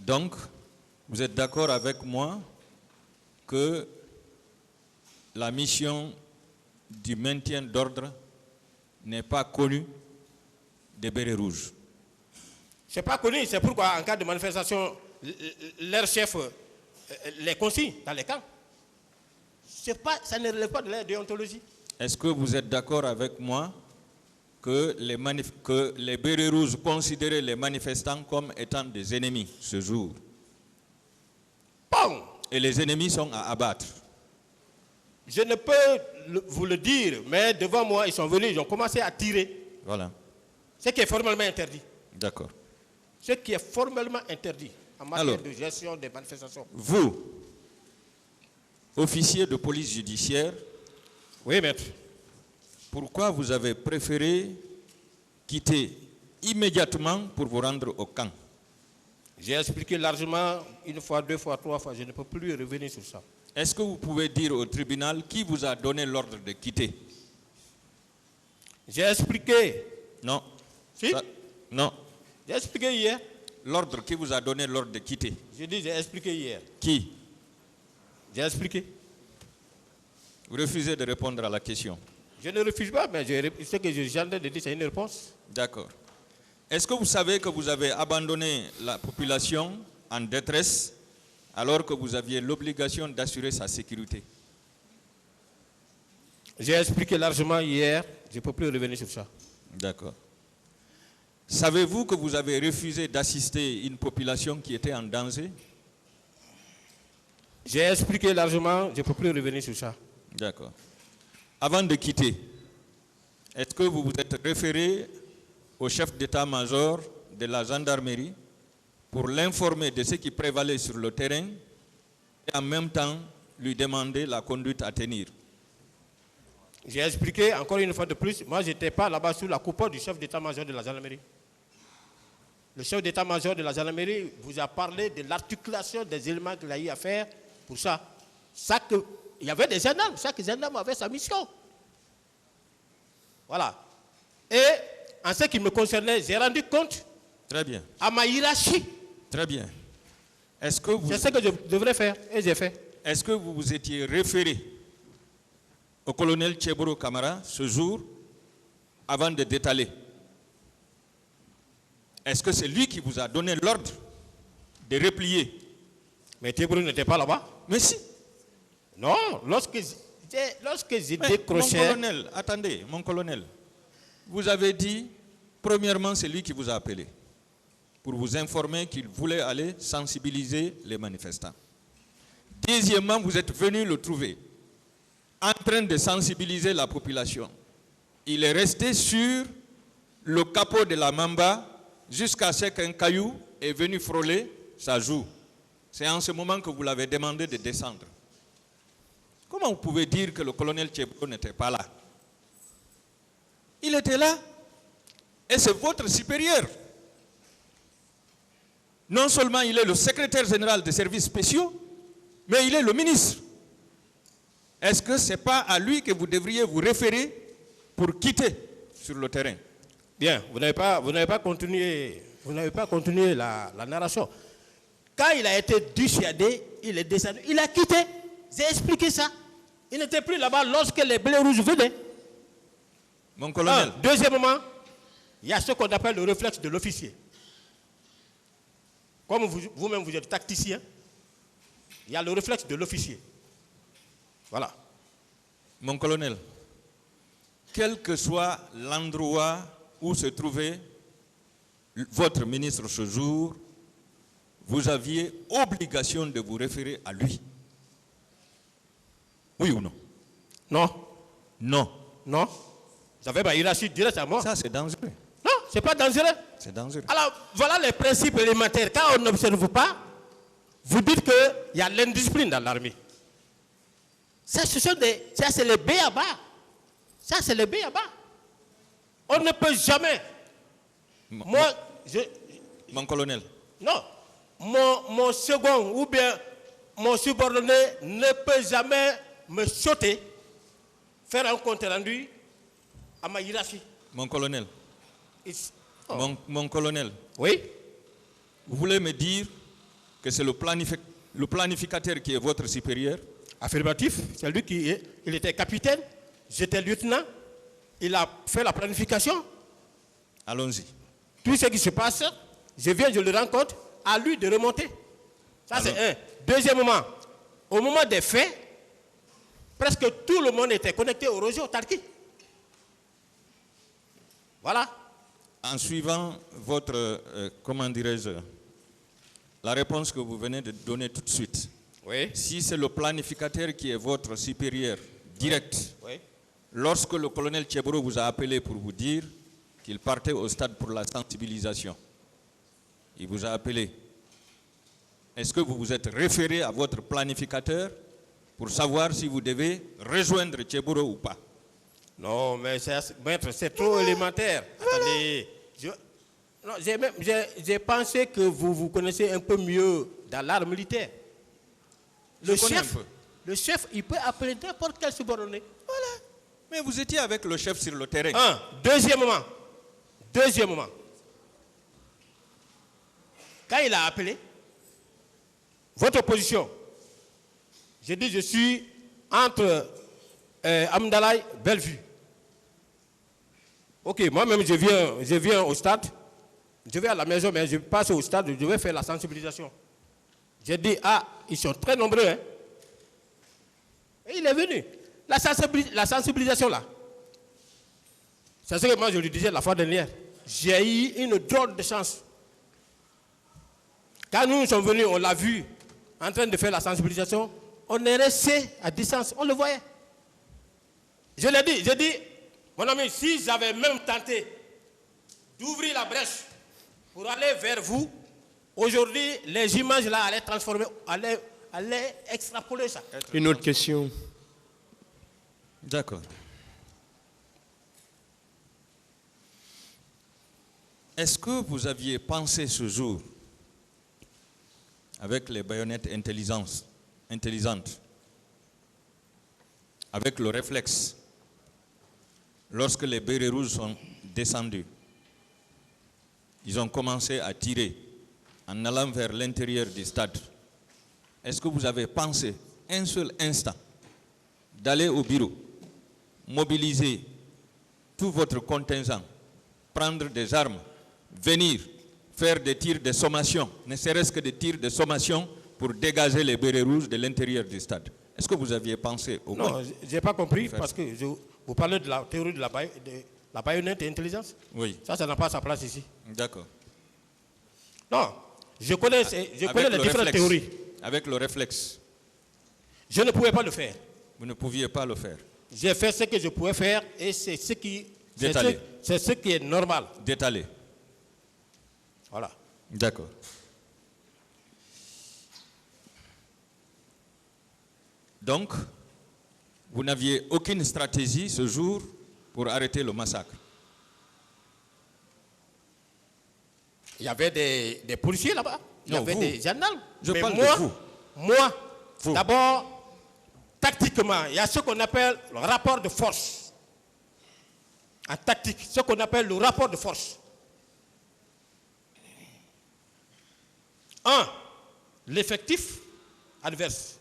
Donc, vous êtes d'accord avec moi que la mission du maintien d'ordre n'est pas connue des bérets rouges? Ce n'est pas connu, c'est pourquoi en cas de manifestation, leur chef les consigne dans les camps. Ça ne relève pas de la déontologie. Est-ce que vous êtes d'accord avec moi que les bérets rouges considéraient les manifestants comme étant des ennemis ce jour? Bon. Et les ennemis sont à abattre. Je ne peux vous le dire, mais devant moi, ils sont venus, ils ont commencé à tirer. Voilà. Ce qui est formellement interdit. D'accord. Ce qui est formellement interdit en matière de gestion des manifestations. Vous, officier de police judiciaire, oui, maître. Pourquoi vous avez préféré quitter immédiatement pour vous rendre au camp? J'ai expliqué largement, une fois, deux fois, trois fois, je ne peux plus revenir sur ça. Est-ce que vous pouvez dire au tribunal qui vous a donné l'ordre de quitter? J'ai expliqué. Non. Si? Ça, non. J'ai expliqué hier. L'ordre, qui vous a donné l'ordre de quitter? Je dis, j'ai expliqué hier. Qui? J'ai expliqué. Vous refusez de répondre à la question? Je ne refuse pas, mais ce que j'ai en train de dire, c'est une réponse. D'accord. Est-ce que vous savez que vous avez abandonné la population en détresse alors que vous aviez l'obligation d'assurer sa sécurité? J'ai expliqué largement hier, je ne peux plus revenir sur ça. D'accord. Savez-vous que vous avez refusé d'assister une population qui était en danger? J'ai expliqué largement, je ne peux plus revenir sur ça. D'accord. Avant de quitter, est-ce que vous vous êtes référé au chef d'état-major de la gendarmerie pour l'informer de ce qui prévalait sur le terrain et en même temps lui demander la conduite à tenir? J'ai expliqué encore une fois de plus, moi je n'étais pas là-bas sous la coupole du chef d'état-major de la gendarmerie. Le chef d'état-major de la gendarmerie vous a parlé de l'articulation des éléments qu'il a eu à faire pour ça. Il y avait des gendarmes, chaque gendarme avait sa mission. Voilà. Et en ce qui me concernait, j'ai rendu compte. Très bien. À ma hiérarchie. Très bien. Est-ce que vous... C'est ce que je devrais faire et j'ai fait. Est-ce que vous vous étiez référé au colonel Tcheboro Camara ce jour avant de détaler? Est-ce que c'est lui qui vous a donné l'ordre de replier? Mais Tcheboro n'était pas là-bas. Mais si. Non, lorsque j'ai décroché... Mon colonel, attendez, mon colonel, vous avez dit, premièrement, c'est lui qui vous a appelé pour vous informer qu'il voulait aller sensibiliser les manifestants. Deuxièmement, vous êtes venu le trouver en train de sensibiliser la population. Il est resté sur le capot de la Mamba jusqu'à ce qu'un caillou est venu frôler sa joue. C'est en ce moment que vous l'avez demandé de descendre. Comment vous pouvez dire que le colonel Tchebro n'était pas là? Il était là. Et c'est votre supérieur. Non seulement il est le secrétaire général des services spéciaux, mais il est le ministre. Est-ce que ce n'est pas à lui que vous devriez vous référer pour quitter sur le terrain? Bien, vous n'avez pas continué la narration. Quand il a été dissuadé, il est descendu, il a quitté. J'ai expliqué ça. Il n'était plus là-bas lorsque les blés rouges venaient. Mon colonel. Deuxièmement, il y a ce qu'on appelle le réflexe de l'officier. Comme vous-même vous êtes tacticien, il y a le réflexe de l'officier. Voilà. Mon colonel, quel que soit l'endroit où se trouvait votre ministre ce jour, vous aviez obligation de vous référer à lui. Oui ou non? Non. Non. Non. Vous avez ma hiérarchie directe à moi. Ça, c'est dangereux. Non, ce n'est pas dangereux. C'est dangereux. Alors, voilà les principes élémentaires. Quand on n'observe pas, vous dites qu'il y a l'indiscipline dans l'armée. Ça, c'est le B.A.B.A. Ça, c'est le B.A.B.A. On ne peut jamais. Mon colonel. Non. Mon second ou bien mon subordonné ne peut jamais me sauter, faire un compte rendu à ma hiérarchie. Mon colonel. Mon colonel. Oui. Vous voulez me dire que c'est le planificateur qui est votre supérieur? Affirmatif, c'est lui il était capitaine, j'étais lieutenant, il a fait la planification. Allons-y. Tout ce qui se passe, je viens, je le rencontre, à lui de remonter. Ça, c'est un. Deuxièmement, au moment des faits, presque tout le monde était connecté au réseau Tarki. Voilà. En suivant votre, comment dirais-je, la réponse que vous venez de donner tout de suite, oui. Si c'est le planificateur qui est votre supérieur direct, Oui. lorsque le colonel Tcheboro vous a appelé pour vous dire qu'il partait au stade pour la sensibilisation, il vous a appelé. Est-ce que vous vous êtes référé à votre planificateur pour savoir si vous devez rejoindre Tcheboro ou pas? Non, mais maître, c'est trop élémentaire. Attendez. J'ai pensé que vous connaissez un peu mieux dans l'art militaire. Le chef, il peut appeler n'importe quel subordonné. Voilà. Mais vous étiez avec le chef sur le terrain. Deuxièmement, quand il a appelé, votre position, j'ai dit je suis entre Amdalaï et Bellevue. Ok, moi-même je viens au stade, je vais à la maison, mais je passe au stade, je vais faire la sensibilisation. J'ai dit, ils sont très nombreux. Hein. Et il est venu. La sensibilisation là, c'est ce que moi je lui disais la fois dernière. J'ai eu une drôle de chance. Quand nous sommes venus, on l'a vu en train de faire la sensibilisation, on est resté à distance, on le voyait. Je l'ai dit, j'ai dit, mon ami, si j'avais même tenté d'ouvrir la brèche pour aller vers vous, aujourd'hui, les images là allaient transformer, allaient extrapoler ça. Une autre question. D'accord. Est-ce que vous aviez pensé ce jour, avec les baïonnettes intelligentes, avec le réflexe, lorsque les bérets rouges sont descendus, ils ont commencé à tirer en allant vers l'intérieur du stade. Est-ce que vous avez pensé un seul instant d'aller au bureau, mobiliser tout votre contingent, prendre des armes, venir faire des tirs de sommation, ne serait-ce que des tirs de sommation pour dégager les bérets rouges de l'intérieur du stade? Est-ce que vous aviez pensé au moins? Non, je n'ai pas compris parce que vous parlez de la théorie de la baïonnette et intelligence. Oui. Ça n'a pas sa place ici. D'accord. Non, je connais les différentes théories. Avec le réflexe. Je ne pouvais pas le faire. Vous ne pouviez pas le faire. J'ai fait ce que je pouvais faire et c'est ce qui est normal. D'étaler. Voilà. D'accord. Donc, vous n'aviez aucune stratégie ce jour pour arrêter le massacre? Il y avait des policiers là-bas. Il y avait des gendarmes. Je parle de vous. Moi, d'abord, tactiquement, il y a ce qu'on appelle le rapport de force. En tactique, ce qu'on appelle le rapport de force. 1. L'effectif adverse.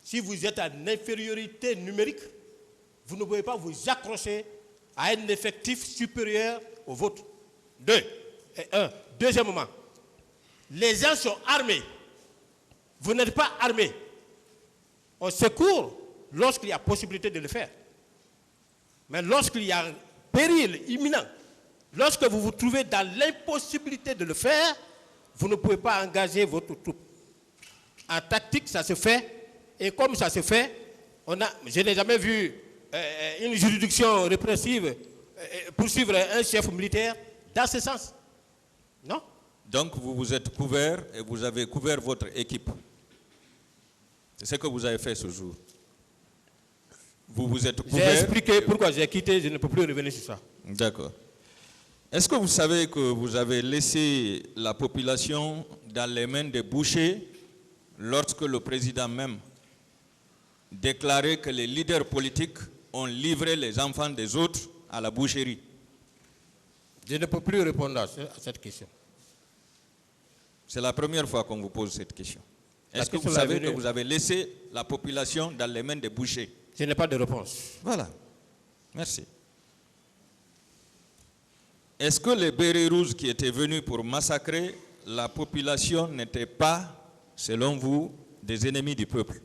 Si vous êtes en infériorité numérique, vous ne pouvez pas vous accrocher à un effectif supérieur au vôtre. 2. Deuxièmement, les gens sont armés. Vous n'êtes pas armés. On secourt lorsqu'il y a possibilité de le faire. Mais lorsqu'il y a un péril imminent, lorsque vous vous trouvez dans l'impossibilité de le faire, vous ne pouvez pas engager votre troupe. En tactique, ça se fait. Et comme ça se fait, je n'ai jamais vu une juridiction répressive poursuivre un chef militaire dans ce sens. Non. Donc vous vous êtes couvert et vous avez couvert votre équipe. C'est ce que vous avez fait ce jour. Vous vous êtes couvert. J'ai expliqué pourquoi j'ai quitté, je ne peux plus revenir sur ça. D'accord. Est-ce que vous savez que vous avez laissé la population dans les mains des bouchers lorsque le président même déclarait que les leaders politiques ont livré les enfants des autres à la boucherie? Je ne peux plus répondre à cette question. C'est la première fois qu'on vous pose cette question. Est-ce que question vous est savez venue. que vous avez laissé la population dans les mains des bouchers? Je n'ai pas de réponse. Voilà. Merci. Est-ce que les bérets rouges qui étaient venus pour massacrer la population n'étaient pas, selon vous, des ennemis du peuple?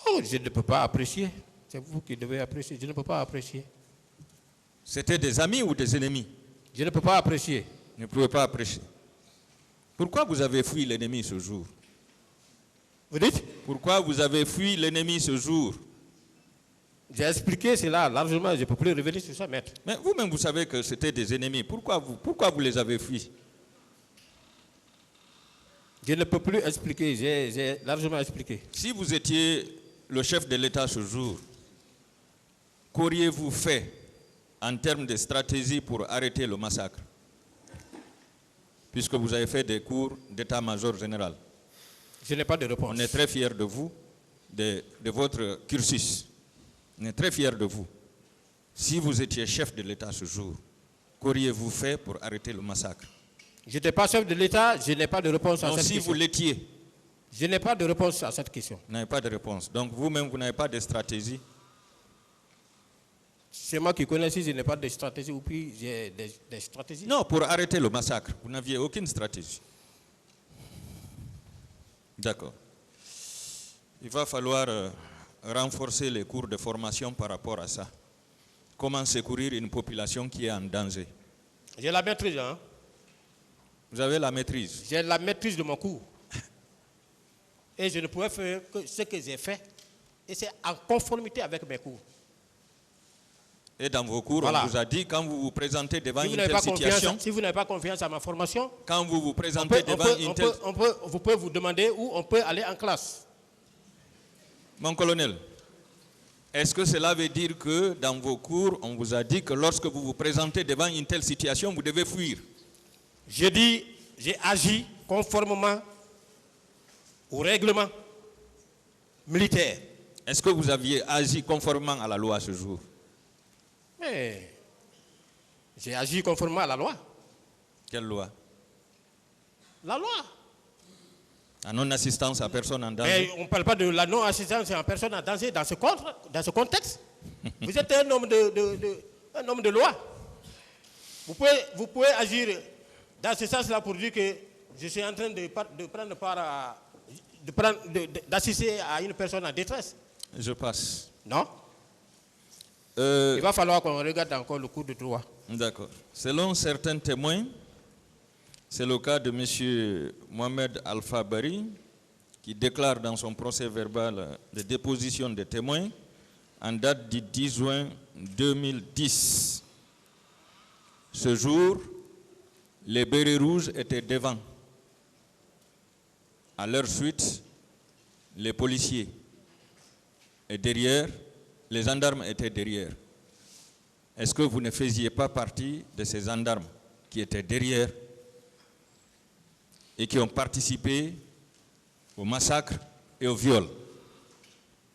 Oh, je ne peux pas apprécier. C'est vous qui devez apprécier. Je ne peux pas apprécier. C'était des amis ou des ennemis? Je ne peux pas apprécier. Vous ne pouvez pas apprécier. Pourquoi vous avez fui l'ennemi ce jour? Vous dites? Pourquoi vous avez fui l'ennemi ce jour? J'ai expliqué cela largement. Je ne peux plus revenir sur ça, maître. Mais vous-même, vous savez que c'était des ennemis. Pourquoi vous les avez fuis? Je ne peux plus expliquer. J'ai largement expliqué. Si vous étiez le chef de l'État ce jour, qu'auriez-vous fait en termes de stratégie pour arrêter le massacre? Puisque vous avez fait des cours d'état-major général. Je n'ai pas de réponse. On est très fiers de vous, de votre cursus. On est très fiers de vous. Si vous étiez chef de l'État ce jour, qu'auriez-vous fait pour arrêter le massacre? Je n'étais pas chef de l'État, je n'ai pas de réponse à Non, cette si question. vous l'étiez, Je n'ai pas de réponse à cette question. vous n'avez pas de réponse. Donc vous-même, vous n'avez pas de stratégie. C'est moi qui connais si je n'ai pas de stratégie ou puis j'ai des stratégies. Non, pour arrêter le massacre, vous n'aviez aucune stratégie. D'accord. Il va falloir renforcer les cours de formation par rapport à ça. Comment secourir une population qui est en danger. J'ai la maîtrise, hein. Vous avez la maîtrise. J'ai la maîtrise de mon cours. Et je ne pouvais faire que ce que j'ai fait. Et c'est en conformité avec mes cours. Et dans vos cours, Voilà. on vous a dit, quand vous vous présentez devant Si vous une n'avez telle pas confiance, situation, si vous n'avez pas confiance à ma formation, quand vous vous présentez devant une telle... vous pouvez vous demander où on peut aller en classe. Mon colonel, est-ce que cela veut dire que dans vos cours, on vous a dit que lorsque vous vous présentez devant une telle situation, vous devez fuir? Je dis, j'ai agi conformément au règlement militaire. Est-ce que vous aviez agi conformément à la loi ce jour? Mais j'ai agi conformément à la loi. Quelle loi? La loi. À non-assistance à personne en danger. Mais on ne parle pas de la non-assistance en personne en danger dans ce contexte. Vous êtes un homme de loi. Vous pouvez agir dans ce sens-là pour dire que je suis en train de prendre part à... d'assister à une personne en détresse. Je passe. Non. Il va falloir qu'on regarde encore le cours de droit. D'accord. Selon certains témoins, c'est le cas de M. Mohamed Alpha Bari, qui déclare dans son procès verbal de déposition des témoins en date du 10 juin 2010. Ce jour, les bérets rouges étaient devant. À leur suite, les policiers. Et derrière, les gendarmes étaient derrière. Est-ce que vous ne faisiez pas partie de ces gendarmes qui étaient derrière et qui ont participé au massacre et au viol?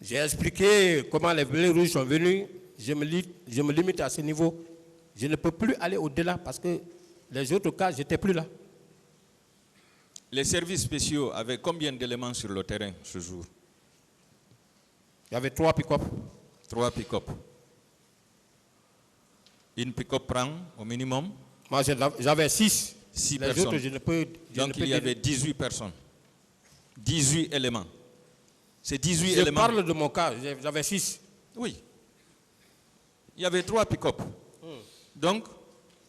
J'ai expliqué comment les bérets rouges sont venus. Je me limite à ce niveau. Je ne peux plus aller au-delà parce que les autres cas, je n'étais plus là. Les services spéciaux avaient combien d'éléments sur le terrain ce jour? Il y avait 3 pick-up. 3 pick-up. Une pick-up prend au minimum? Moi, j'avais 6. 6 les personnes. autres, je ne peux... Donc il y avait 18 personnes. 18 éléments. C'est 18 Je éléments. parle de mon cas, j'avais 6. Oui. Il y avait 3 pick-up. Donc,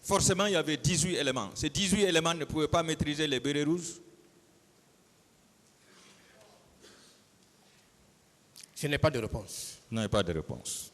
forcément, il y avait 18 éléments. Ces 18 éléments ne pouvaient pas maîtriser les bérets rouges. Je n'ai pas de réponse. Vous n'avez pas de réponse.